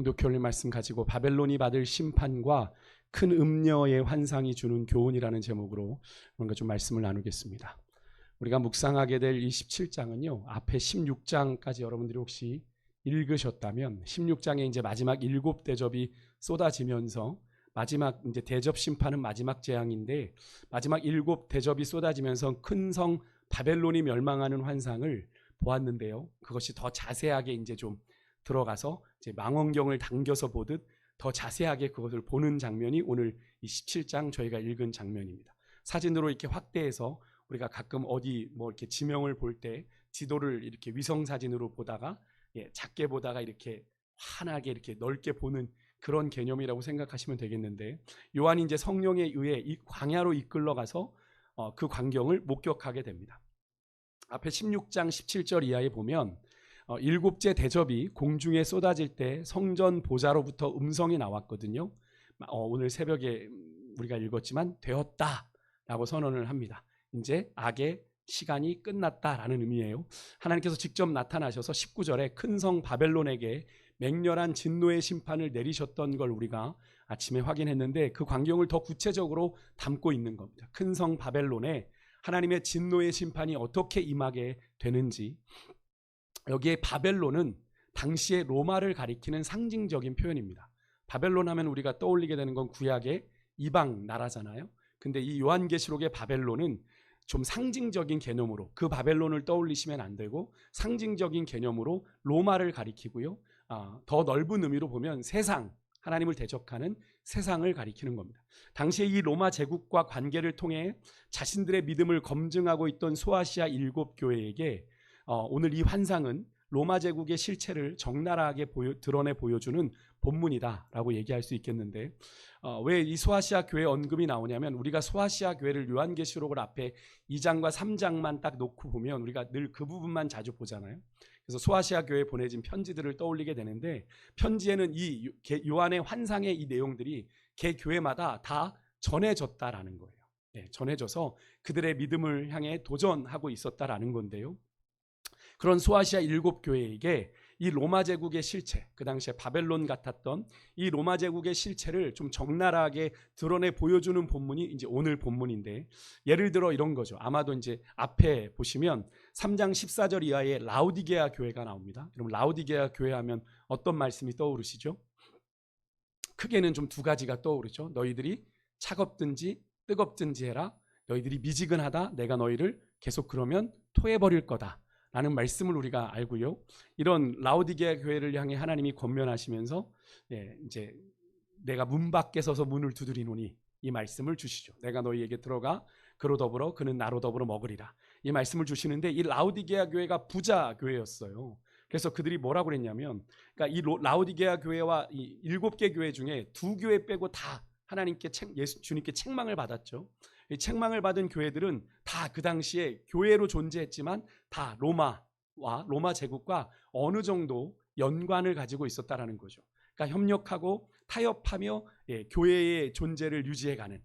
홍도교훈의 말씀 가지고 바벨론이 받을 심판과 큰 음녀의 환상이 주는 교훈이라는 제목으로 뭔가 좀 말씀을 나누겠습니다. 우리가 묵상하게 될 이 17장은요, 앞에 16장까지 여러분들이 혹시 읽으셨다면 16장에 이제 마지막 7대접이 쏟아지면서 마지막 이제 대접 심판은 마지막 재앙인데, 마지막 7대접이 쏟아지면서 큰 성 바벨론이 멸망하는 환상을 보았는데요. 그것이 더 자세하게 이제 좀 들어가서 이제 망원경을 당겨서 보듯 더 자세하게 그것을 보는 장면이 오늘 이 17장 저희가 읽은 장면입니다. 사진으로 이렇게 확대해서 우리가 가끔 어디 뭐 이렇게 지명을 볼 때 지도를 이렇게 위성 사진으로 보다가 작게 보다가 이렇게 환하게 이렇게 넓게 보는 그런 개념이라고 생각하시면 되겠는데, 요한이 이제 성령에 의해 이 광야로 이끌러가서 그 광경을 목격하게 됩니다. 앞에 16장 17절 이하에 보면 7째 대접이 공중에 쏟아질 때 성전 보좌로부터 음성이 나왔거든요. 오늘 새벽에 우리가 읽었지만 되었다라고 선언을 합니다. 이제 악의 시간이 끝났다라는 의미예요. 하나님께서 직접 나타나셔서 19절에 큰 성 바벨론에게 맹렬한 진노의 심판을 내리셨던 걸 우리가 아침에 확인했는데, 그 광경을 더 구체적으로 담고 있는 겁니다. 큰 성 바벨론에 하나님의 진노의 심판이 어떻게 임하게 되는지. 여기에 바벨론은 당시의 로마를 가리키는 상징적인 표현입니다. 바벨론 하면 우리가 떠올리게 되는 건 구약의 이방 나라잖아요. 근데 이 요한계시록의 바벨론은 좀 상징적인 개념으로, 그 바벨론을 떠올리시면 안 되고 상징적인 개념으로 로마를 가리키고요. 더 넓은 의미로 보면 세상, 하나님을 대적하는 세상을 가리키는 겁니다. 당시에 이 로마 제국과 관계를 통해 자신들의 믿음을 검증하고 있던 소아시아 7교회에게 오늘 이 환상은 로마 제국의 실체를 적나라하게 드러내 보여주는 본문이다라고 얘기할 수 있겠는데, 왜 이 소아시아 교회 언급이 나오냐면, 우리가 소아시아 교회를 요한계시록을 앞에 2장과 3장만 딱 놓고 보면 우리가 늘 그 부분만 자주 보잖아요. 그래서 소아시아 교회에 보내진 편지들을 떠올리게 되는데, 편지에는 이 요한의 환상의 이 내용들이 개 교회마다 다 전해졌다라는 거예요. 전해져서 그들의 믿음을 향해 도전하고 있었다라는 건데요. 그런 소아시아 7교회에게 이 로마 제국의 실체, 그 당시에 바벨론 같았던 이 로마 제국의 실체를 좀 적나라하게 드러내 보여주는 본문이 이제 오늘 본문인데, 예를 들어 이런 거죠. 아마도 이제 앞에 보시면 3장 14절 이하에 라오디게아 교회가 나옵니다. 그럼 라오디게아 교회 하면 어떤 말씀이 떠오르시죠? 크게는 좀 두 가지가 떠오르죠. 너희들이 차갑든지 뜨겁든지 해라. 너희들이 미지근하다. 내가 너희를 계속 그러면 토해버릴 거다 라는 말씀을 우리가 알고요. 이런 라오디게아 교회를 향해 하나님이 권면하시면서 이제 내가 문 밖에 서서 문을 두드리노니 이 말씀을 주시죠. 내가 너희에게 들어가 그로 더불어 그는 나로 더불어 먹으리라. 이 말씀을 주시는데, 이 라오디게아 교회가 부자 교회였어요. 그래서 그들이 뭐라고 그랬냐면, 그러니까 이 라오디게아 교회와 이 7개 교회 중에 2교회 빼고 다 하나님께 주님께 책망을 받았죠. 이 책망을 받은 교회들은 다 그 당시에 교회로 존재했지만 다 로마 제국과 어느 정도 연관을 가지고 있었다라는 거죠. 그러니까 협력하고 타협하며 교회의 존재를 유지해가는,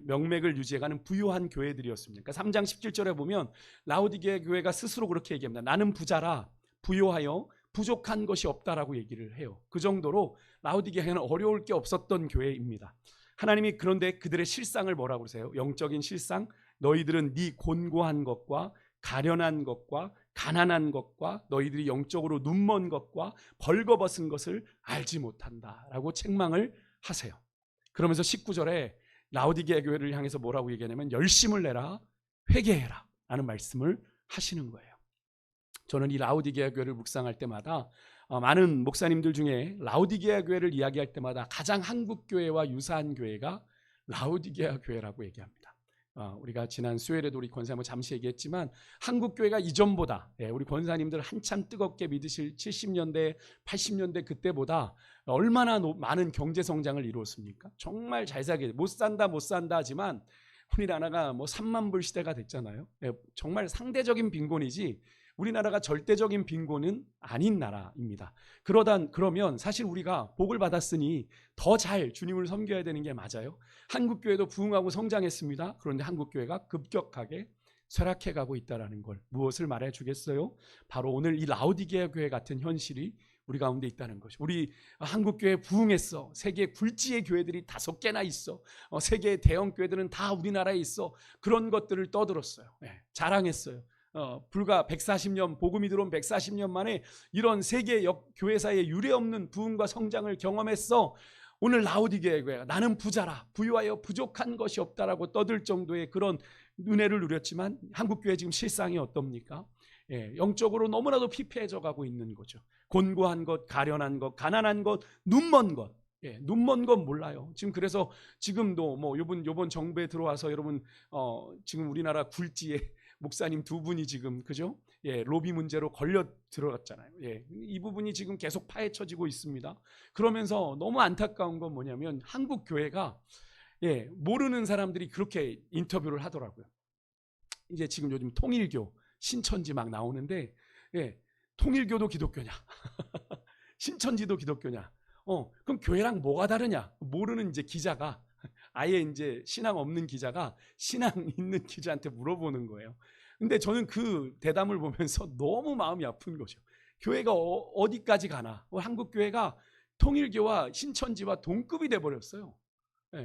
명맥을 유지해가는 부유한 교회들이었습니다. 그러니까 3장 17절에 보면 라오디게아 교회가 스스로 그렇게 얘기합니다. 나는 부자라 부요하여 부족한 것이 없다라고 얘기를 해요. 그 정도로 라오디게아는 어려울 게 없었던 교회입니다. 하나님이 그런데 그들의 실상을 뭐라고 그러세요? 영적인 실상, 너희들은 네 곤고한 것과 가련한 것과 가난한 것과 너희들이 영적으로 눈먼 것과 벌거벗은 것을 알지 못한다라고 책망을 하세요. 그러면서 19절에 라오디게아 교회를 향해서 뭐라고 얘기하냐면, 열심을 내라, 회개해라 라는 말씀을 하시는 거예요. 저는 이 라오디게아 교회를 묵상할 때마다 많은 목사님들 중에 라오디게아 교회를 이야기할 때마다 가장 한국 교회와 유사한 교회가 라오디게아 교회라고 얘기합니다. 우리가 지난 수요일에도 우리 권사님 잠시 얘기했지만, 한국 교회가 이전보다 우리 권사님들 한참 뜨겁게 믿으실 70년대 80년대 그때보다 얼마나 많은 경제 성장을 이루었습니까? 정말 잘 살게, 못 산다 하지만 우리나라가 뭐 3만 불 시대가 됐잖아요. 정말 상대적인 빈곤이지 우리나라가 절대적인 빈곤은 아닌 나라입니다. 그러면 사실 우리가 복을 받았으니 더 잘 주님을 섬겨야 되는 게 맞아요. 한국교회도 부흥하고 성장했습니다. 그런데 한국교회가 급격하게 쇠락해가고 있다는 걸 무엇을 말해 주겠어요? 바로 오늘 이 라오디게아 교회 같은 현실이 우리 가운데 있다는 것이. 우리 한국교회 부흥했어. 세계 굴지의 교회들이 5개나 있어. 세계 대형 교회들은 다 우리나라에 있어. 그런 것들을 떠들었어요. 자랑했어요. 불과 140년, 복음이 들어온 140년 만에 이런 세계 교회사의 유례없는 부흥과 성장을 경험했어. 오늘 라오디게아 교회가 나는 부자라, 부유하여 부족한 것이 없다라고 떠들 정도의 그런 은혜를 누렸지만 한국교회 지금 실상이 어떻습니까? 영적으로 너무나도 피폐해져 가고 있는 거죠. 곤고한 것, 가련한 것, 가난한 것, 눈먼 것. 눈먼 건 몰라요. 지금 그래서 지금도 뭐 요번 정부에 들어와서 여러분 지금 우리나라 굴지에 목사님 2분이 지금 그죠? 로비 문제로 걸려 들어갔잖아요. 이 부분이 지금 계속 파헤쳐지고 있습니다. 그러면서 너무 안타까운 건 뭐냐면 한국 교회가 모르는 사람들이 그렇게 인터뷰를 하더라고요. 이제 지금 요즘 통일교, 신천지 막 나오는데 통일교도 기독교냐? 신천지도 기독교냐? 그럼 교회랑 뭐가 다르냐? 모르는 이제 기자가 아예 이제 신앙 없는 기자가 신앙 있는 기자한테 물어보는 거예요. 근데 저는 그 대담을 보면서 너무 마음이 아픈 거죠. 교회가 어디까지 가나? 한국 교회가 통일교와 신천지와 동급이 돼 버렸어요.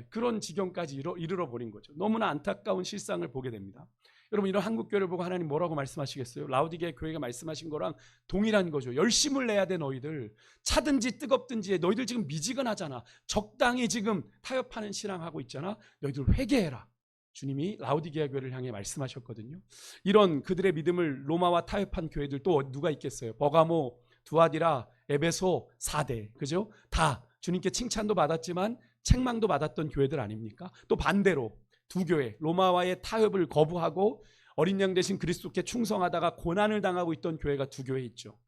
그런 지경까지 이르러 버린 거죠. 너무나 안타까운 실상을 보게 됩니다. 여러분, 이런 한국 교회를 보고 하나님 뭐라고 말씀하시겠어요? 라오디게아 교회가 말씀하신 거랑 동일한 거죠. 열심을 내야 돼. 너희들 차든지 뜨겁든지 너희들 지금 미지근하잖아. 적당히 지금 타협하는 신앙하고 있잖아. 너희들 회개해라. 주님이 라오디게아 교회를 향해 말씀하셨거든요. 이런 그들의 믿음을 로마와 타협한 교회들 또 누가 있겠어요? 버가모, 두아디라, 에베소, 사대, 그죠? 다 주님께 칭찬도 받았지만 책망도 받았던 교회들 아닙니까? 또 반대로 두 교회, 로마와의 타협을 거부하고 어린 양 대신 그리스도께 충성하다가 고난을 당하고 있던 교회가 두 교회 있죠.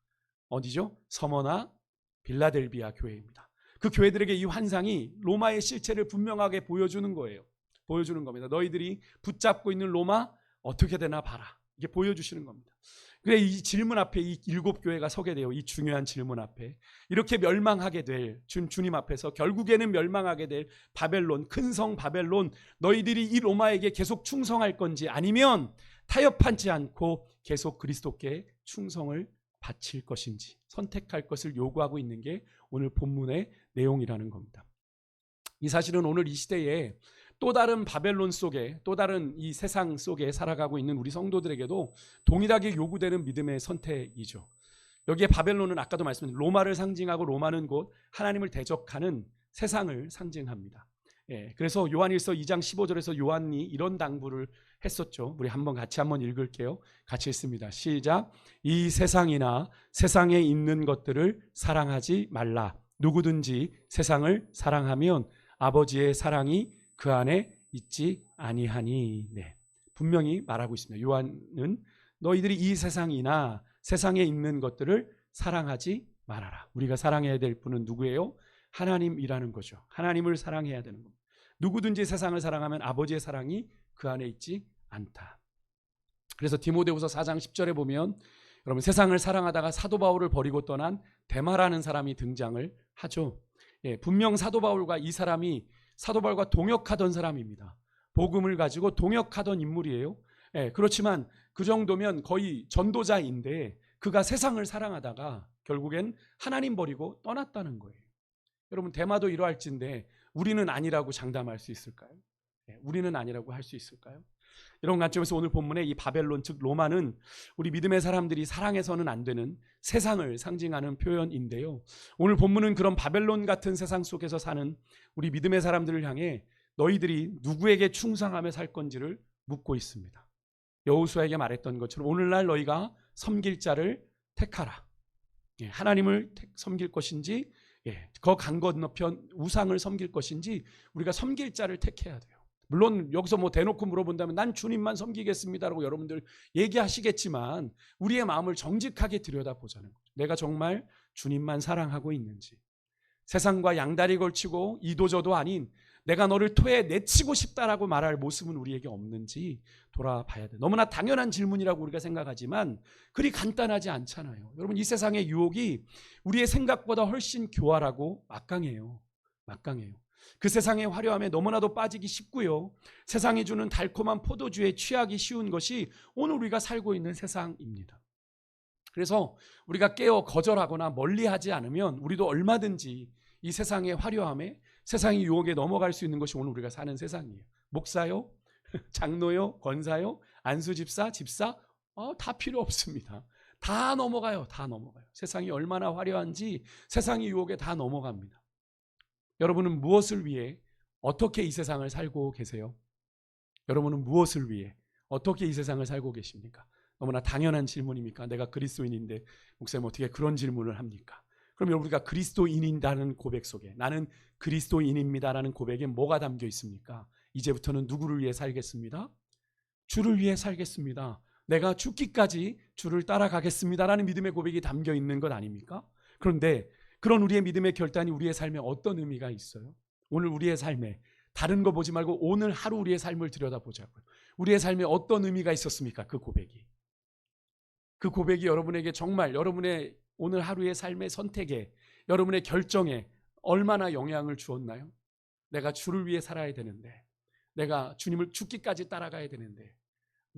어디죠? 서머나 빌라델비아 교회입니다. 그 교회들에게 이 환상이 로마의 실체를 분명하게 보여주는 거예요. 보여주는 겁니다. 너희들이 붙잡고 있는 로마 어떻게 되나 봐라. 이게 보여주시는 겁니다. 그래, 이 질문 앞에 이 7교회가 서게 돼요. 이 중요한 질문 앞에 이렇게 멸망하게 될 주님 앞에서 결국에는 멸망하게 될 바벨론, 큰 성 바벨론, 너희들이 이 로마에게 계속 충성할 건지 아니면 타협하지 않고 계속 그리스도께 충성을 바칠 것인지 선택할 것을 요구하고 있는 게 오늘 본문의 내용이라는 겁니다. 이 사실은 오늘 이 시대에 또 다른 바벨론 속에, 또 다른 이 세상 속에 살아가고 있는 우리 성도들에게도 동일하게 요구되는 믿음의 선택이죠. 여기에 바벨론은 아까도 말씀드린 로마를 상징하고, 로마는 곧 하나님을 대적하는 세상을 상징합니다. 그래서 요한일서 2장 15절에서 요한이 이런 당부를 했었죠. 우리 같이 한번 읽을게요. 같이 읽습니다. 시작. 이 세상이나 세상에 있는 것들을 사랑하지 말라. 누구든지 세상을 사랑하면 아버지의 사랑이 그 안에 있지 아니하니. 분명히 말하고 있습니다. 요한은 너희들이 이 세상이나 세상에 있는 것들을 사랑하지 말아라. 우리가 사랑해야 될 분은 누구예요? 하나님이라는 거죠. 하나님을 사랑해야 되는 겁니다. 누구든지 세상을 사랑하면 아버지의 사랑이 그 안에 있지 않다. 그래서 디모데후서 4장 10절에 보면 여러분, 세상을 사랑하다가 사도 바울을 버리고 떠난 데마라는 사람이 등장을 하죠. 분명 사도 바울과 이 사람이 사도 바울과 동역하던 사람입니다. 복음을 가지고 동역하던 인물이에요. 그렇지만 그 정도면 거의 전도자인데 그가 세상을 사랑하다가 결국엔 하나님 버리고 떠났다는 거예요. 여러분, 데마도 이러할진데 우리는 아니라고 장담할 수 있을까요? 우리는 아니라고 할 수 있을까요? 이런 관점에서 오늘 본문의 이 바벨론, 즉 로마는 우리 믿음의 사람들이 사랑해서는 안 되는 세상을 상징하는 표현인데요. 오늘 본문은 그런 바벨론 같은 세상 속에서 사는 우리 믿음의 사람들을 향해 너희들이 누구에게 충성하며 살 건지를 묻고 있습니다. 여호수아에게 말했던 것처럼 오늘날 너희가 섬길 자를 택하라. 하나님을 섬길 것인지, 그 강 건너편 우상을 섬길 것인지 우리가 섬길 자를 택해야 돼요. 물론 여기서 뭐 대놓고 물어본다면 난 주님만 섬기겠습니다라고 여러분들 얘기하시겠지만 우리의 마음을 정직하게 들여다보자는 거죠. 내가 정말 주님만 사랑하고 있는지, 세상과 양다리 걸치고 이도저도 아닌 내가 너를 토에 내치고 싶다라고 말할 모습은 우리에게 없는지 돌아봐야 돼요. 너무나 당연한 질문이라고 우리가 생각하지만 그리 간단하지 않잖아요. 여러분, 이 세상의 유혹이 우리의 생각보다 훨씬 교활하고 막강해요. 그 세상의 화려함에 너무나도 빠지기 쉽고요. 세상이 주는 달콤한 포도주에 취하기 쉬운 것이 오늘 우리가 살고 있는 세상입니다. 그래서 우리가 깨어 거절하거나 멀리하지 않으면 우리도 얼마든지 이 세상의 화려함에, 세상의 유혹에 넘어갈 수 있는 것이 오늘 우리가 사는 세상이에요. 목사요, 장로요, 권사요, 안수집사, 집사, 다 필요 없습니다. 다 넘어가요. 다 넘어가요. 세상이 얼마나 화려한지 세상의 유혹에 다 넘어갑니다. 여러분은 무엇을 위해 어떻게 이 세상을 살고 계세요? 여러분은 무엇을 위해 어떻게 이 세상을 살고 계십니까? 너무나 당연한 질문입니까? 내가 그리스도인인데 목사님 어떻게 그런 질문을 합니까? 그럼 우리가 그리스도인이라는 고백 속에, 나는 그리스도인입니다라는 고백에 뭐가 담겨 있습니까? 이제부터는 누구를 위해 살겠습니다? 주를 위해 살겠습니다. 내가 죽기까지 주를 따라가겠습니다라는 믿음의 고백이 담겨 있는 것 아닙니까? 그런데 그런 우리의 믿음의 결단이 우리의 삶에 어떤 의미가 있어요? 오늘 우리의 삶에 다른 거 보지 말고 오늘 하루 우리의 삶을 들여다보자고요. 우리의 삶에 어떤 의미가 있었습니까? 그 고백이. 그 고백이 여러분에게 정말 여러분의 오늘 하루의 삶의 선택에, 여러분의 결정에 얼마나 영향을 주었나요? 내가 주를 위해 살아야 되는데, 내가 주님을 죽기까지 따라가야 되는데,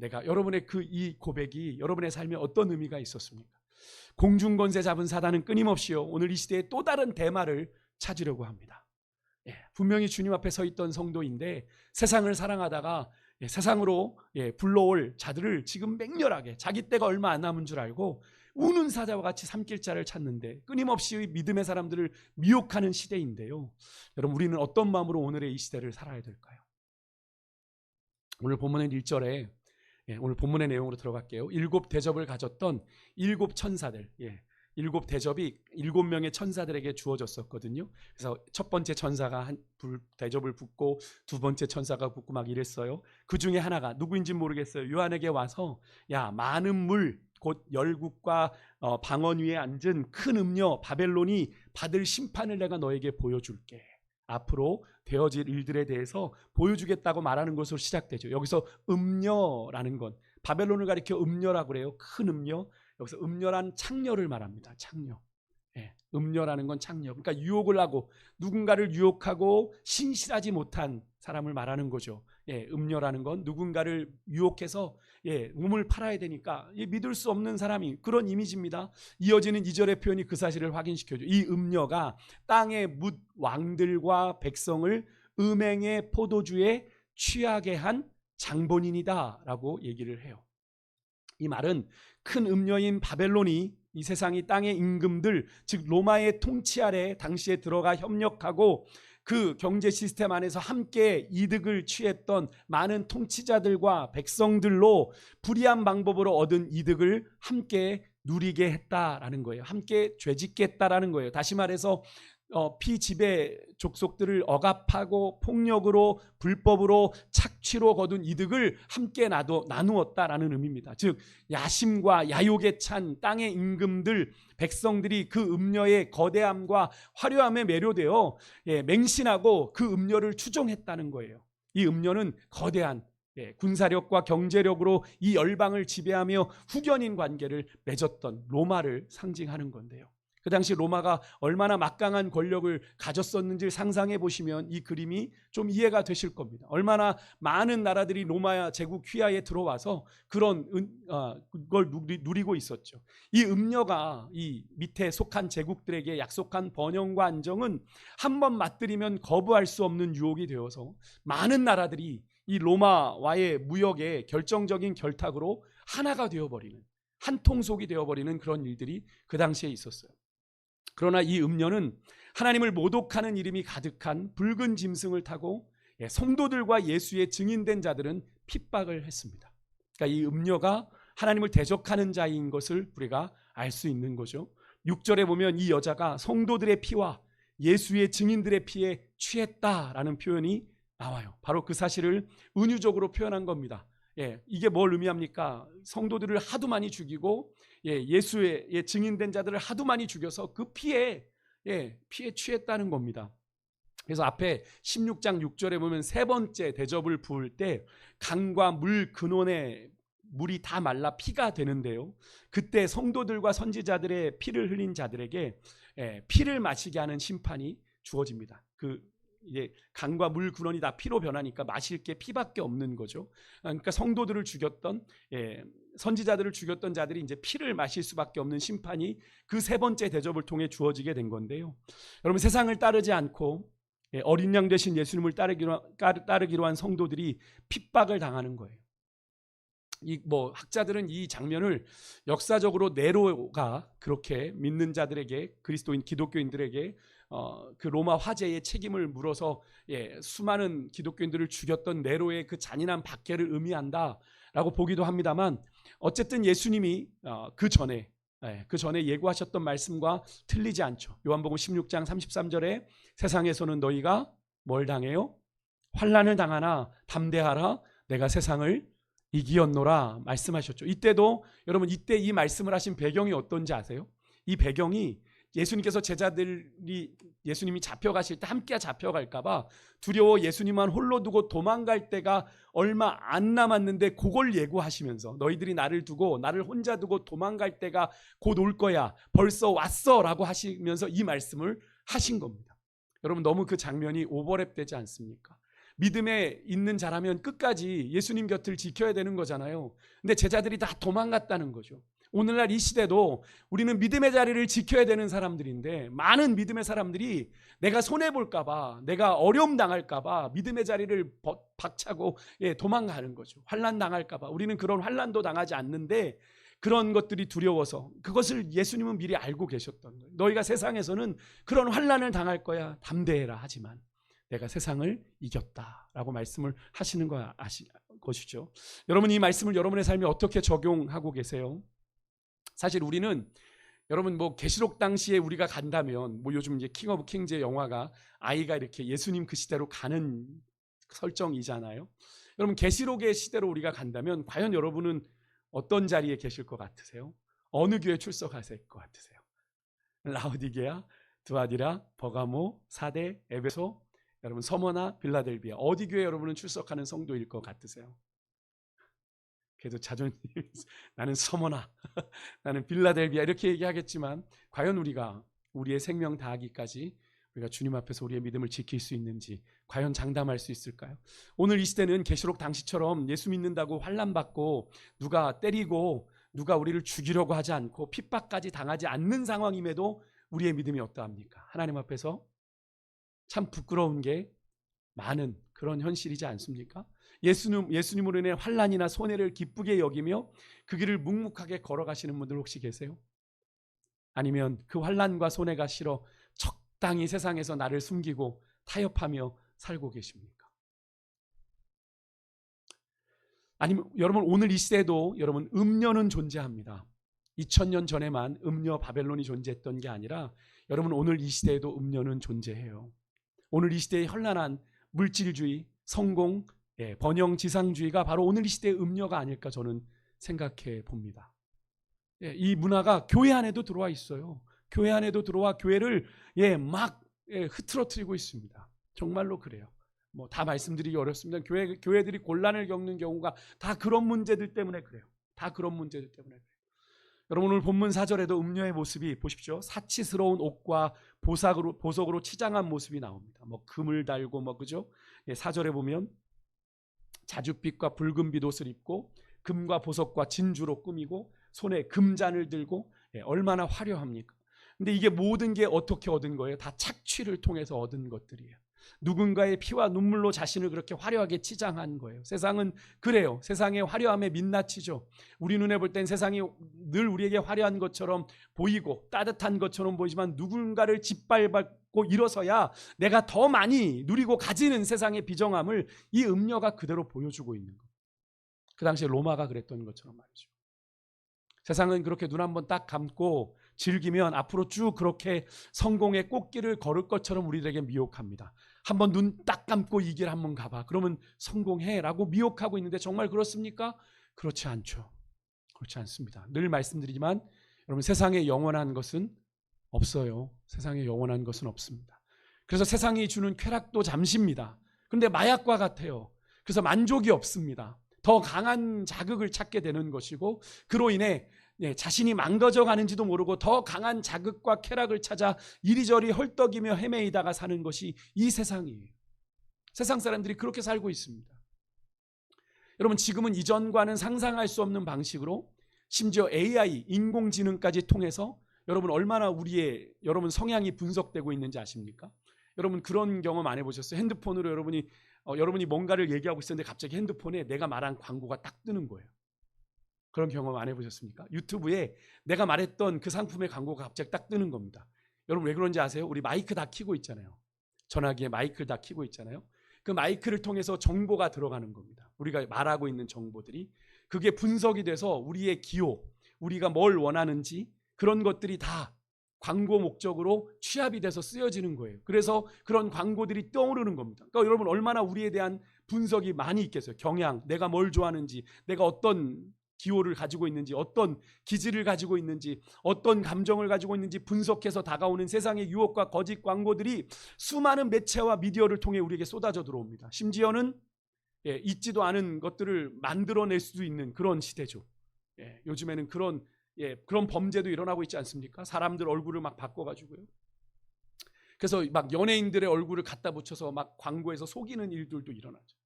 여러분의 이 고백이 여러분의 삶에 어떤 의미가 있었습니까? 공중권세 잡은 사단은 끊임없이요, 오늘 이 시대에 또 다른 대마를 찾으려고 합니다. 분명히 주님 앞에 서 있던 성도인데 세상을 사랑하다가 세상으로 불러올 자들을 지금 맹렬하게 자기 때가 얼마 안 남은 줄 알고 우는 사자와 같이 삼킬 자를 찾는데 끊임없이 믿음의 사람들을 미혹하는 시대인데요. 여러분, 우리는 어떤 마음으로 오늘의 이 시대를 살아야 될까요? 오늘 본문의 1절에 오늘 본문의 내용으로 들어갈게요. 7 대접을 가졌던 7 천사들, 7 대접이 7명의 천사들에게 주어졌었거든요. 그래서 첫 번째 천사가 대접을 붓고 두 번째 천사가 붓고 막 이랬어요. 그 중에 하나가 누구인지 모르겠어요. 요한에게 와서 야, 많은 물 곧 열국과 방언 위에 앉은 큰 음녀 바벨론이 받을 심판을 내가 너에게 보여줄게. 앞으로 되어질 일들에 대해서 보여주겠다고 말하는 것으로 시작되죠. 여기서 음녀라는 건 바벨론을 가리켜 음녀라고 그래요. 큰 음녀. 여기서 음녀란 창녀를 말합니다. 창녀. 음녀라는 건 창녀. 그러니까 유혹을 하고 누군가를 유혹하고 신실하지 못한 사람을 말하는 거죠. 음녀라는 건 누군가를 유혹해서 몸을 팔아야 되니까 믿을 수 없는 사람이, 그런 이미지입니다. 이어지는 2절의 표현이 그 사실을 확인시켜줘. 이 음녀가 땅의 뭇 왕들과 백성을 음행의 포도주에 취하게 한 장본인이다 라고 얘기를 해요. 이 말은 큰 음녀인 바벨론이 이 세상이 땅의 임금들, 즉 로마의 통치 아래 당시에 들어가 협력하고 그 경제 시스템 안에서 함께 이득을 취했던 많은 통치자들과 백성들로 불이한 방법으로 얻은 이득을 함께 누리게 했다라는 거예요. 함께 죄짓게 했다라는 거예요. 다시 말해서 피지배 족속들을 억압하고 폭력으로 불법으로 착취로 거둔 이득을 함께 나누었다라는 의미입니다. 즉 야심과 야욕에 찬 땅의 임금들, 백성들이 그 음녀의 거대함과 화려함에 매료되어 맹신하고 그 음녀를 추종했다는 거예요. 이 음녀는 거대한 군사력과 경제력으로 이 열방을 지배하며 후견인 관계를 맺었던 로마를 상징하는 건데요. 그 당시 로마가 얼마나 막강한 권력을 가졌었는지 상상해 보시면 이 그림이 좀 이해가 되실 겁니다. 얼마나 많은 나라들이 로마 제국 휘하에 들어와서 그런 걸 누리고 있었죠. 이 음녀가 이 밑에 속한 제국들에게 약속한 번영과 안정은 한번 맛들이면 거부할 수 없는 유혹이 되어서 많은 나라들이 이 로마와의 무역의 결정적인 결탁으로 하나가 되어버리는, 한 통속이 되어버리는 그런 일들이 그 당시에 있었어요. 그러나 이 음녀는 하나님을 모독하는 이름이 가득한 붉은 짐승을 타고 성도들과 예수의 증인된 자들은 핍박을 했습니다. 그러니까 이 음녀가 하나님을 대적하는 자인 것을 우리가 알 수 있는 거죠. 6절에 보면 이 여자가 성도들의 피와 예수의 증인들의 피에 취했다라는 표현이 나와요. 바로 그 사실을 은유적으로 표현한 겁니다. 이게 뭘 의미합니까? 성도들을 하도 많이 죽이고 예수의 증인된 자들을 하도 많이 죽여서 그 피에 취했다는 겁니다. 그래서 앞에 16장 6절에 보면 세 번째 대접을 부을 때 강과 물 근원에 물이 다 말라 피가 되는데요. 그때 성도들과 선지자들의 피를 흘린 자들에게 피를 마시게 하는 심판이 주어집니다. 이제 강과 물 근원이 다 피로 변하니까 마실 게 피밖에 없는 거죠. 그러니까 성도들을 죽였던 선지자들을 죽였던 자들이 이제 피를 마실 수밖에 없는 심판이 그 세 번째 대접을 통해 주어지게 된 건데요. 여러분, 세상을 따르지 않고 어린 양 되신 예수님을 따르기로 한 성도들이 핍박을 당하는 거예요. 학자들은 이 장면을 역사적으로 네로가 그렇게 믿는 자들에게, 그리스도인 기독교인들에게 그 로마 화재의 책임을 물어서 수많은 기독교인들을 죽였던 네로의 그 잔인한 박해를 의미한다라고 보기도 합니다만, 어쨌든 예수님이 그 전에 예고하셨던 말씀과 틀리지 않죠. 요한복음 16장 33절에 세상에서는 너희가 뭘 당해요? 환난을 당하나 담대하라, 내가 세상을 이기었노라 말씀하셨죠. 이때도 여러분, 이때 이 말씀을 하신 배경이 어떤지 아세요? 이 배경이 예수님께서 예수님이 잡혀가실 때 함께 잡혀갈까봐 두려워 예수님만 홀로 두고 도망갈 때가 얼마 안 남았는데 그걸 예고하시면서 너희들이 나를 혼자 두고 도망갈 때가 곧 올 거야, 벌써 왔어 라고 하시면서 이 말씀을 하신 겁니다. 여러분, 너무 그 장면이 오버랩 되지 않습니까? 믿음에 있는 자라면 끝까지 예수님 곁을 지켜야 되는 거잖아요. 근데 제자들이 다 도망갔다는 거죠. 오늘날 이 시대도 우리는 믿음의 자리를 지켜야 되는 사람들인데, 많은 믿음의 사람들이 내가 손해볼까 봐, 내가 어려움 당할까 봐 믿음의 자리를 박차고 도망가는 거죠. 환난 당할까 봐. 우리는 그런 환난도 당하지 않는데 그런 것들이 두려워서, 그것을 예수님은 미리 알고 계셨던 거예요. 너희가 세상에서는 그런 환난을 당할 거야, 담대해라. 하지만 내가 세상을 이겼다라고 말씀을 하시는 것이죠. 여러분, 이 말씀을 여러분의 삶에 어떻게 적용하고 계세요? 사실 우리는, 여러분, 계시록 당시에 우리가 간다면, 요즘 이제 킹 오브 킹즈의 영화가 아이가 이렇게 예수님 그 시대로 가는 설정이잖아요. 여러분, 계시록의 시대로 우리가 간다면 과연 여러분은 어떤 자리에 계실 것 같으세요? 어느 교회 출석하실 것 같으세요? 라오디게아, 두아디라, 버가모, 사데, 에베소, 여러분 서머나 빌라델비아, 어디 교회 여러분은 출석하는 성도일 것 같으세요? 그래도 자존심 나는 서머나 나는 빌라델비아 이렇게 얘기하겠지만, 과연 우리가 우리의 생명 다하기까지 우리가 주님 앞에서 우리의 믿음을 지킬 수 있는지 과연 장담할 수 있을까요? 오늘 이 시대는 계시록 당시처럼 예수 믿는다고 환난받고 누가 때리고 누가 우리를 죽이려고 하지 않고 핍박까지 당하지 않는 상황임에도 우리의 믿음이 어떠합니까? 하나님 앞에서 참 부끄러운 게 많은 그런 현실이지 않습니까? 예수님으로 인해 환난이나 손해를 기쁘게 여기며 그 길을 묵묵하게 걸어가시는 분들 혹시 계세요? 아니면 그 환난과 손해가 싫어 적당히 세상에서 나를 숨기고 타협하며 살고 계십니까? 아니면 여러분, 오늘 이 시대에도 여러분, 음녀는 존재합니다. 2000년 전에만 음녀 바벨론이 존재했던 게 아니라 여러분, 오늘 이 시대에도 음녀는 존재해요. 오늘 이 시대의 현란한 물질주의, 성공, 번영지상주의가 바로 오늘 이 시대의 음녀가 아닐까 저는 생각해 봅니다. 이 문화가 교회 안에도 들어와 있어요. 교회 안에도 들어와 교회를 막 흐트러뜨리고 있습니다. 정말로 그래요. 다 말씀드리기 어렵습니다. 교회들이 곤란을 겪는 경우가 다 그런 문제들 때문에 그래요. 다 그런 문제들 때문에 그래요. 여러분, 오늘 본문 4절에도 음녀의 모습이 보십시오. 사치스러운 옷과 보석으로 치장한 모습이 나옵니다. 금을 달고 그죠? 4절에 보면 자줏빛과 붉은빛 옷을 입고 금과 보석과 진주로 꾸미고 손에 금잔을 들고, 얼마나 화려합니까? 근데 이게 모든 게 어떻게 얻은 거예요? 다 착취를 통해서 얻은 것들이에요. 누군가의 피와 눈물로 자신을 그렇게 화려하게 치장한 거예요. 세상은 그래요. 세상의 화려함에 민낯이죠. 우리 눈에 볼 땐 세상이 늘 우리에게 화려한 것처럼 보이고 따뜻한 것처럼 보이지만, 누군가를 짓밟고 일어서야 내가 더 많이 누리고 가지는 세상의 비정함을 이 음녀가 그대로 보여주고 있는 거예요. 그 당시에 로마가 그랬던 것처럼 말이죠. 세상은 그렇게 눈 한번 딱 감고 즐기면 앞으로 쭉 그렇게 성공의 꽃길을 걸을 것처럼 우리들에게 미혹합니다. 한번 눈 딱 감고 이 길 한번 가봐, 그러면 성공해라고 미혹하고 있는데, 정말 그렇습니까? 그렇지 않죠. 그렇지 않습니다. 늘 말씀드리지만 여러분, 세상에 영원한 것은 없어요. 세상에 영원한 것은 없습니다. 그래서 세상이 주는 쾌락도 잠시입니다. 그런데 마약과 같아요. 그래서 만족이 없습니다. 더 강한 자극을 찾게 되는 것이고, 그로 인해 자신이 망가져 가는지도 모르고 더 강한 자극과 쾌락을 찾아 이리저리 헐떡이며 헤매이다가 사는 것이 이 세상이에요. 세상 사람들이 그렇게 살고 있습니다. 여러분 지금은 이전과는 상상할 수 없는 방식으로 심지어 AI, 인공지능까지 통해서 여러분 얼마나 여러분 성향이 분석되고 있는지 아십니까? 여러분 그런 경험 안 해보셨어요? 핸드폰으로 여러분이 뭔가를 얘기하고 있었는데 갑자기 핸드폰에 내가 말한 광고가 딱 뜨는 거예요. 그런 경험 안 해보셨습니까? 유튜브에 내가 말했던 그 상품의 광고가 갑자기 딱 뜨는 겁니다. 여러분 왜 그런지 아세요? 우리 마이크 다 켜고 있잖아요. 전화기에 마이크를 다 켜고 있잖아요. 그 마이크를 통해서 정보가 들어가는 겁니다. 우리가 말하고 있는 정보들이 그게 분석이 돼서 우리의 기호, 우리가 뭘 원하는지 그런 것들이 다 광고 목적으로 취합이 돼서 쓰여지는 거예요. 그래서 그런 광고들이 떠오르는 겁니다. 그러니까 여러분 얼마나 우리에 대한 분석이 많이 있겠어요. 경향, 내가 뭘 좋아하는지, 내가 어떤 기호를 가지고 있는지, 어떤 기질을 가지고 있는지, 어떤 감정을 가지고 있는지 분석해서 다가오는 세상의 유혹과 거짓 광고들이 수많은 매체와 미디어를 통해 우리에게 쏟아져 들어옵니다. 심지어는 있지도 않은 것들을 만들어낼 수도 있는 그런 시대죠. 요즘에는 그런 범죄도 일어나고 있지 않습니까? 사람들 얼굴을 막 바꿔가지고요. 그래서 막 연예인들의 얼굴을 갖다 붙여서 막 광고에서 속이는 일들도 일어나죠.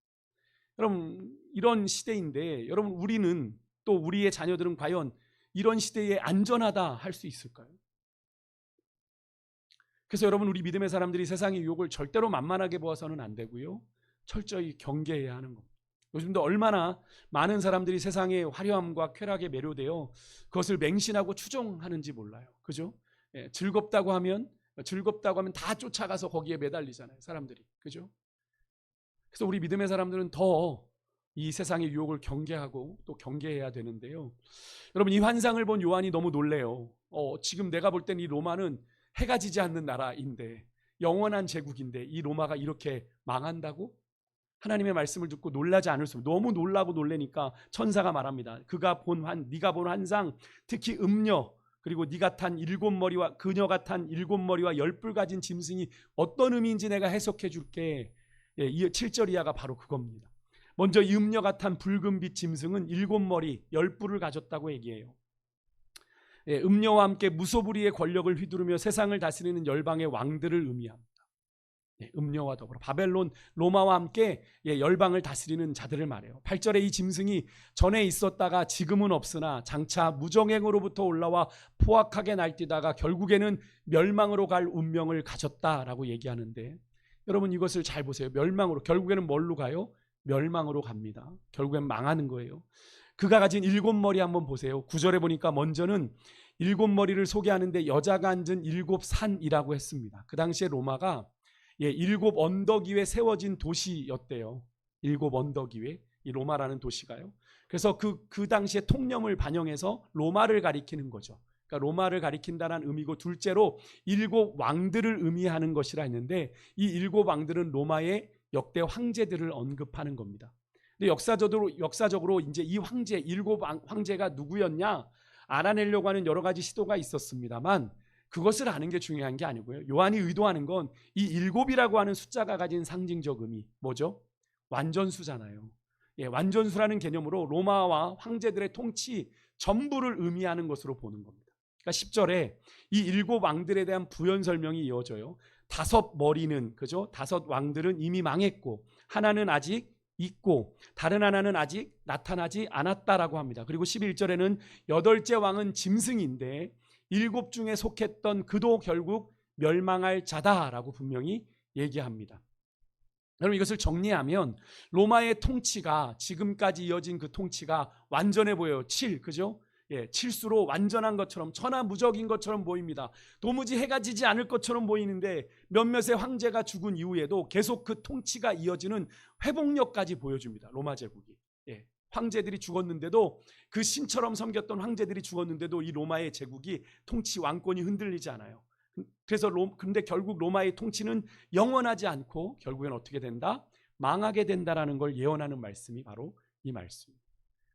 여러분 이런 시대인데 여러분 우리는 또 우리의 자녀들은 과연 이런 시대에 안전하다 할 수 있을까요? 그래서 여러분 우리 믿음의 사람들이 세상의 유혹을 절대로 만만하게 보아서는 안 되고요. 철저히 경계해야 하는 겁니다. 요즘도 얼마나 많은 사람들이 세상의 화려함과 쾌락에 매료되어 그것을 맹신하고 추종하는지 몰라요. 그죠? 즐겁다고 하면 다 쫓아가서 거기에 매달리잖아요. 사람들이. 그죠? 그래서 우리 믿음의 사람들은 더 이 세상의 유혹을 경계하고 또 경계해야 되는데요. 여러분 이 환상을 본 요한이 너무 놀래요. 지금 내가 볼 땐 이 로마는 해가 지지 않는 나라인데 영원한 제국인데 이 로마가 이렇게 망한다고? 하나님의 말씀을 듣고 놀라지 않을 수 없어요. 너무 놀라고 놀래니까 천사가 말합니다. 네가 본 환상, 특히 음녀 그리고 네가 탄 7머리와 그녀가 탄 7머리와 10뿔 가진 짐승이 어떤 의미인지 내가 해석해 줄게. 이 7절 이하가 바로 그겁니다. 먼저 이 음녀가 탄 붉은빛 짐승은 7머리 10뿔을 가졌다고 얘기해요. 음녀와 함께 무소불위의 권력을 휘두르며 세상을 다스리는 열방의 왕들을 의미합니다. 음녀와 더불어 바벨론, 로마와 함께 열방을 다스리는 자들을 말해요. 8절에 이 짐승이 전에 있었다가 지금은 없으나 장차 무정행으로부터 올라와 포악하게 날뛰다가 결국에는 멸망으로 갈 운명을 가졌다라고 얘기하는데 여러분 이것을 잘 보세요. 멸망으로, 결국에는 뭘로 가요? 멸망으로 갑니다. 결국엔 망하는 거예요. 그가 가진 7머리 한번 보세요. 9절에 보니까 먼저는 7머리를 소개하는데 여자가 앉은 7산이라고 했습니다. 그 당시에 로마가 7 언덕 위에 세워진 도시였대요. 7 언덕 위에 이 로마라는 도시가요. 그래서 그 당시에 통념을 반영해서 로마를 가리키는 거죠. 그러니까 로마를 가리킨다는 의미고 둘째로 7 왕들을 의미하는 것이라 했는데 이 7 왕들은 로마의 역대 황제들을 언급하는 겁니다. 근데 역사적으로 이제 이 황제 7 황제가 누구였냐 알아내려고 하는 여러 가지 시도가 있었습니다만 그것을 아는 게 중요한 게 아니고요. 요한이 의도하는 건 이 7이라고 하는 숫자가 가진 상징적 의미 뭐죠? 완전수잖아요. 완전수라는 개념으로 로마와 황제들의 통치 전부를 의미하는 것으로 보는 겁니다. 그러니까 10절에 이 7 왕들에 대한 부연 설명이 이어져요. 5 머리는 그죠? 5 왕들은 이미 망했고 하나는 아직 있고 다른 하나는 아직 나타나지 않았다라고 합니다. 그리고 11절에는 8째 왕은 짐승인데 7 중에 속했던 그도 결국 멸망할 자다라고 분명히 얘기합니다. 여러분 이것을 정리하면 로마의 통치가 지금까지 이어진 그 통치가 완전해 보여요. 7 그죠? 7수로 완전한 것처럼 천하무적인 것처럼 보입니다. 도무지 해가 지지 않을 것처럼 보이는데 몇몇의 황제가 죽은 이후에도 계속 그 통치가 이어지는 회복력까지 보여줍니다. 로마 제국이. 황제들이 죽었는데도 그 신처럼 섬겼던 황제들이 죽었는데도 이 로마의 제국이 통치 왕권이 흔들리지 않아요. 그래서 근데 결국 로마의 통치는 영원하지 않고 결국엔 어떻게 된다? 망하게 된다라는 걸 예언하는 말씀이 바로 이 말씀입니다.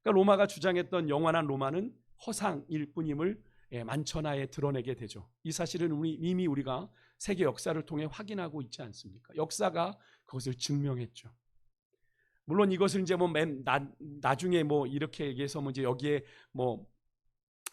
그러니까 로마가 주장했던 영원한 로마는 허상일 뿐임을 만천하에 드러내게 되죠. 이 사실은 이미 우리가 세계 역사를 통해 확인하고 있지 않습니까? 역사가 그것을 증명했죠. 물론 이것을 이제 나중에 이렇게 얘기해서 이제 여기에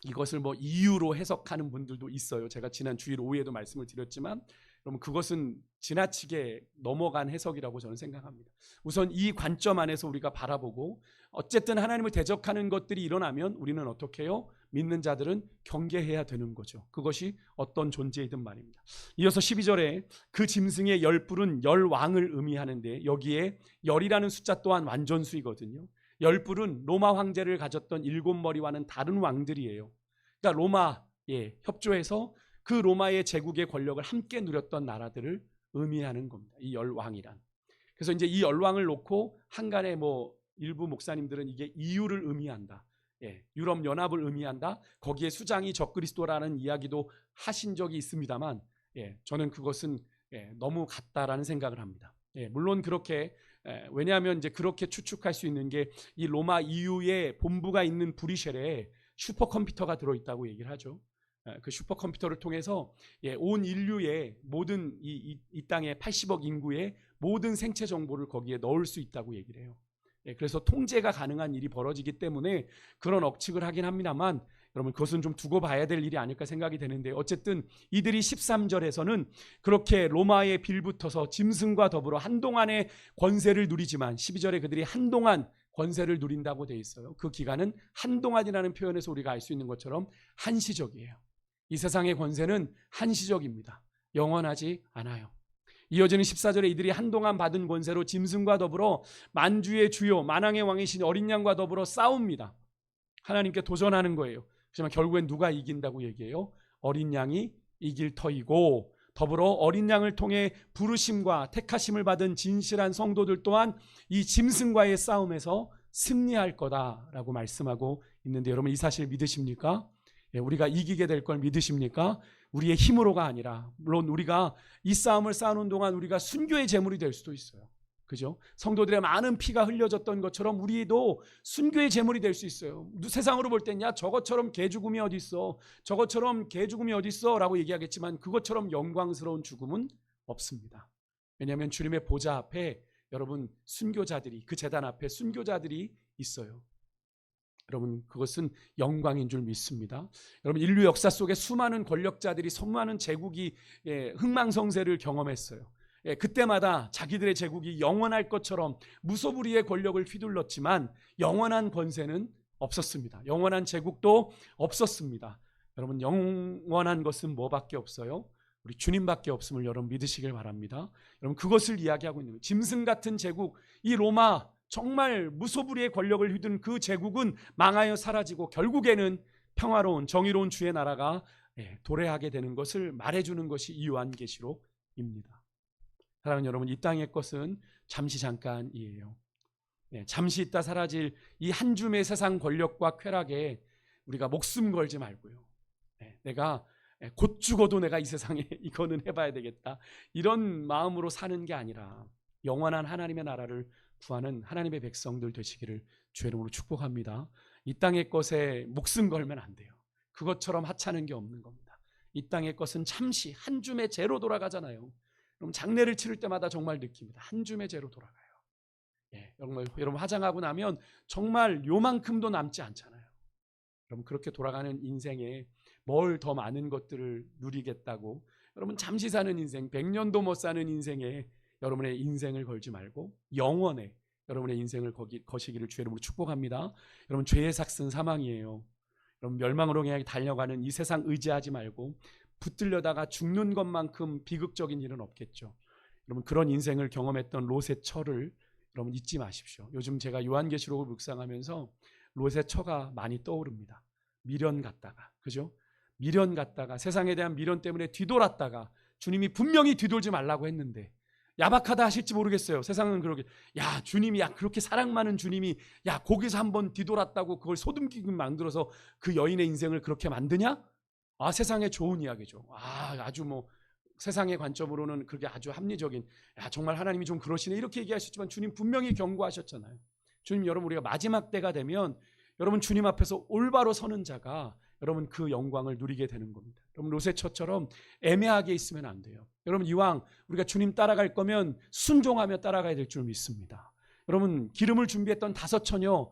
이것을 이유로 해석하는 분들도 있어요. 제가 지난 주일 오후에도 말씀을 드렸지만 여러분 그것은 지나치게 넘어간 해석이라고 저는 생각합니다. 우선 이 관점 안에서 우리가 바라보고 어쨌든 하나님을 대적하는 것들이 일어나면 우리는 어떻게 해요? 믿는 자들은 경계해야 되는 거죠. 그것이 어떤 존재이든 말입니다. 이어서 12절에 그 짐승의 열뿔은 열왕을 의미하는데 여기에 열이라는 숫자 또한 완전수이거든요. 열뿔은 로마 황제를 가졌던 7머리와는 다른 왕들이에요. 그러니까 로마에 협조해서 그 로마의 제국의 권력을 함께 누렸던 나라들을 의미하는 겁니다. 이 열왕이란. 그래서 이제 이 열왕을 놓고 한간에 일부 목사님들은 이게 EU를 의미한다. 유럽 연합을 의미한다. 거기에 수장이 적그리스도라는 이야기도 하신 적이 있습니다만, 저는 그것은 너무 같다라는 생각을 합니다. 물론 그렇게 왜냐하면 이제 그렇게 추측할 수 있는 게 이 로마 EU의 본부가 있는 브뤼셀에 슈퍼컴퓨터가 들어있다고 얘기를 하죠. 그 슈퍼컴퓨터를 통해서 온 인류의 모든 이 땅의 80억 인구의 모든 생체 정보를 거기에 넣을 수 있다고 얘기를 해요. 그래서 통제가 가능한 일이 벌어지기 때문에 그런 억측을 하긴 합니다만 여러분 그것은 좀 두고 봐야 될 일이 아닐까 생각이 되는데 어쨌든 이들이 13절에서는 그렇게 로마에 빌붙어서 짐승과 더불어 한동안의 권세를 누리지만 12절에 그들이 한동안 권세를 누린다고 되어 있어요. 그 기간은 한동안이라는 표현에서 우리가 알 수 있는 것처럼 한시적이에요. 이 세상의 권세는 한시적입니다. 영원하지 않아요. 이어지는 14절에 이들이 한동안 받은 권세로 짐승과 더불어 만주의 주요 만왕의 왕이신 어린 양과 더불어 싸웁니다. 하나님께 도전하는 거예요. 하지만 결국엔 누가 이긴다고 얘기해요? 어린 양이 이길 터이고 더불어 어린 양을 통해 부르심과 택하심을 받은 진실한 성도들 또한 이 짐승과의 싸움에서 승리할 거다라고 말씀하고 있는데 여러분 이 사실 믿으십니까? 우리가 이기게 될 걸 믿으십니까? 우리의 힘으로가 아니라 물론 우리가 이 싸움을 싸우는 동안 우리가 순교의 제물이 될 수도 있어요. 그죠? 성도들의 많은 피가 흘려졌던 것처럼 우리도 순교의 제물이 될 수 있어요. 세상으로 볼 땐 야 저것처럼 개 죽음이 어디 있어? 저것처럼 개 죽음이 어디 있어? 라고 얘기하겠지만 그것처럼 영광스러운 죽음은 없습니다. 왜냐하면 주님의 보좌 앞에 여러분 순교자들이 그 제단 앞에 순교자들이 있어요. 여러분 그것은 영광인 줄 믿습니다. 여러분 인류 역사 속에 수많은 권력자들이 수많은 제국이 흥망성쇠를 경험했어요. 그때마다 자기들의 제국이 영원할 것처럼 무소불위의 권력을 휘둘렀지만 영원한 권세는 없었습니다. 영원한 제국도 없었습니다. 여러분 영원한 것은 뭐밖에 없어요? 우리 주님밖에 없음을 여러분 믿으시길 바랍니다. 여러분 그것을 이야기하고 있는 거예요. 짐승 같은 제국, 이 로마 정말 무소불위의 권력을 휘두른 그 제국은 망하여 사라지고 결국에는 평화로운 정의로운 주의 나라가 도래하게 되는 것을 말해주는 것이 이 요한계시록입니다. 사랑하는 여러분, 이 땅의 것은 잠시 잠깐이에요. 잠시 있다 사라질 이 한 줌의 세상 권력과 쾌락에 우리가 목숨 걸지 말고요. 내가 곧 죽어도 내가 이 세상에 이거는 해봐야 되겠다. 이런 마음으로 사는 게 아니라 영원한 하나님의 나라를 구하는 하나님의 백성들 되시기를 주의 이름으로 축복합니다. 이 땅의 것에 목숨 걸면 안 돼요. 그것처럼 하찮은 게 없는 겁니다. 이 땅의 것은 잠시 한 줌의 재로 돌아가잖아요. 그럼 장례를 치를 때마다 정말 느낍니다. 한 줌의 재로 돌아가요. 여러분 화장하고 나면 정말 요만큼도 남지 않잖아요. 여러분 그렇게 돌아가는 인생에 뭘 더 많은 것들을 누리겠다고 여러분 잠시 사는 인생 100년도 못 사는 인생에 여러분의 인생을 걸지 말고 영원에 여러분의 인생을 거시기를 주의 이름으로 축복합니다. 여러분 죄의 삭은 사망이에요. 여러분 멸망으로 향해 달려가는 이 세상 의지하지 말고 붙들려다가 죽는 것만큼 비극적인 일은 없겠죠. 여러분 그런 인생을 경험했던 롯의 처를 여러분 잊지 마십시오. 요즘 제가 요한계시록을 묵상하면서 롯의 처가 많이 떠오릅니다. 미련 갔다가 그죠? 미련 갔다가 세상에 대한 미련 때문에 뒤돌았다가 주님이 분명히 뒤돌지 말라고 했는데 야박하다 하실지 모르겠어요. 세상은 그러게 야 주님이 그렇게 사랑 많은 주님이 거기서 한번 뒤돌았다고 그걸 소돔기금 만들어서 그 여인의 인생을 그렇게 만드냐? 세상에 좋은 이야기죠. 아주 세상의 관점으로는 그게 아주 합리적인 정말 하나님이 좀 그러시네 이렇게 얘기하셨지만 주님 분명히 경고하셨잖아요. 주님 여러분 우리가 마지막 때가 되면 여러분 주님 앞에서 올바로 서는 자가 여러분 그 영광을 누리게 되는 겁니다. 여러분 롯의 처처럼 애매하게 있으면 안 돼요. 여러분 이왕 우리가 주님 따라갈 거면 순종하며 따라가야 될 줄 믿습니다. 여러분 기름을 준비했던 5 처녀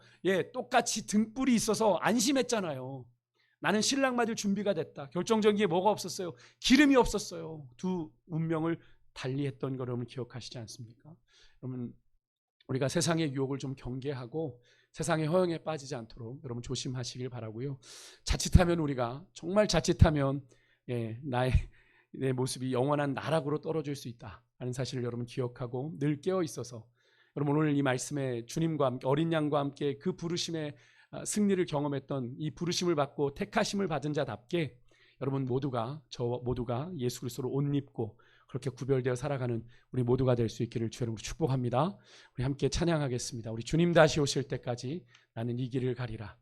똑같이 등불이 있어서 안심했잖아요. 나는 신랑 맞을 준비가 됐다. 결정적인 게 뭐가 없었어요? 기름이 없었어요. 두 운명을 달리했던 걸 여러분 기억하시지 않습니까? 여러분 우리가 세상의 유혹을 좀 경계하고 세상의 허영에 빠지지 않도록 여러분 조심하시길 바라고요. 자칫하면 우리가 정말 자칫하면 내 모습이 영원한 나락으로 떨어질 수 있다 하는 사실을 여러분 기억하고 늘 깨어 있어서 여러분 오늘 이 말씀에 주님과 함께 어린 양과 함께 그 부르심의 승리를 경험했던 이 부르심을 받고 택하심을 받은 자답게 여러분 저 모두가 예수 그리스도로 옷 입고 그렇게 구별되어 살아가는 우리 모두가 될 수 있기를 주 여러분 축복합니다. 우리 함께 찬양하겠습니다. 우리 주님 다시 오실 때까지 나는 이 길을 가리라.